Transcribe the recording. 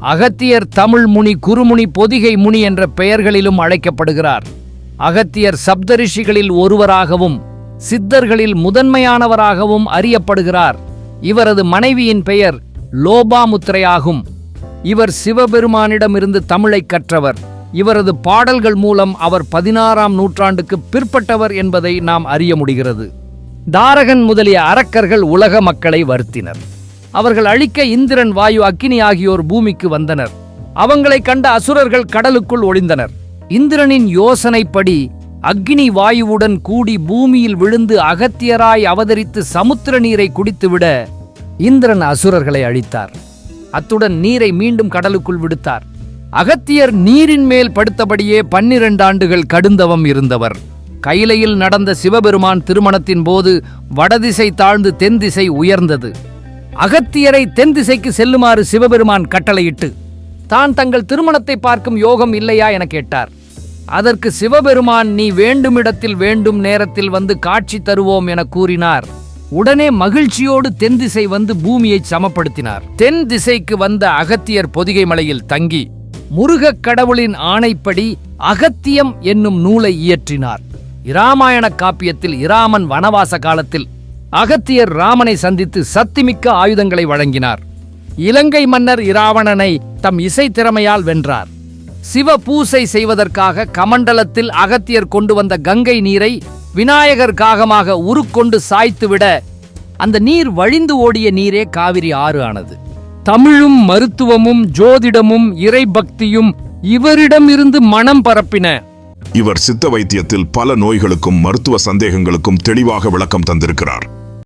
அகத்தியர் தமிழ் முனி, குருமுனி, பொதிகை முனி என்ற பெயர்களிலும் அழைக்கப்படுகிறார். அகத்தியர் சப்தரிஷிகளில் ஒருவராகவும் சித்தர்களில் முதன்மையானவராகவும் அறியப்படுகிறார். இவரது மனைவியின் பெயர் லோபாமுத்திரையாகும். இவர் சிவபெருமானிடமிருந்து தமிழை கற்றவர். இவரது பாடல்கள் மூலம் அவர் 16ஆம் நூற்றாண்டுக்கு பிற்பட்டவர் என்பதை நாம் அறிய முடிகிறது. தாரகன் முதலிய அரக்கர்கள் உலக மக்களை வருத்தினர். அவர்கள் அழிக்க இந்திரன், வாயு, அக்கினி ஆகியோர் பூமிக்கு வந்தனர். அவங்களை கண்ட அசுரர்கள் கடலுக்குள் ஒளிந்தனர். இந்திரனின் யோசனைப்படி அக்கினி வாயுவுடன் கூடி பூமியில் விழுந்து அகத்தியராய் அவதரித்து சமுத்திர நீரை குடித்துவிட இந்திரன் அசுரர்களை அழித்தார். அத்துடன் நீரை மீண்டும் கடலுக்குள் விடுத்தார். அகத்தியர் நீரின் மேல் படுத்தபடியே 12 ஆண்டுகள் கடுந்தவம் இருந்தவர். கைலையில் நடந்த சிவபெருமான் திருமணத்தின் போது வடதிசை தாழ்ந்து தென் திசை உயர்ந்தது. அகத்தியரை தென் திசைக்கு செல்லுமாறு சிவபெருமான் கட்டளையிட்டு தான் தங்கள் திருமணத்தை பார்க்கும் யோகம் இல்லையா என கேட்டார். அதற்கு சிவபெருமான், நீ வேண்டுமிடத்தில் வேண்டும் நேரத்தில் வந்து காட்சி தருவோம் என கூறினார். உடனே மகிழ்ச்சியோடு தென் திசை வந்து பூமியை சமப்படுத்தினார். தென் திசைக்கு வந்த அகத்தியர் பொதிகை மலையில் தங்கி முருகக் கடவுளின் ஆணைப்படி அகத்தியம் என்னும் நூலை இயற்றினார். இராமாயண காப்பியத்தில் இராமன் வனவாச காலத்தில் அகத்தியர் ராமனை சந்தித்து சக்திமிக்க ஆயுதங்களை வழங்கினார். இலங்கை மன்னர் இராவணனை தம் இசை திறமையால் வென்றார். சிவ பூசை செய்வதற்காக கமண்டலத்தில் அகத்தியர் கொண்டு வந்த கங்கை நீரை விநாயகர் காகமாக உருக்கொண்டு சாய்த்துவிட அந்த நீர் வழிந்து ஓடிய நீரே காவிரி ஆறு ஆனது. தமிழும் மருத்துவமும் ஜோதிடமும் இறை பக்தியும் இவரிடமிருந்து மனம் பரப்பின. இவர் சித்த வைத்தியத்தில் பல நோய்களுக்கும் மருத்துவ சந்தேகங்களுக்கும் தெளிவாக விளக்கம் தந்திருக்கிறார்.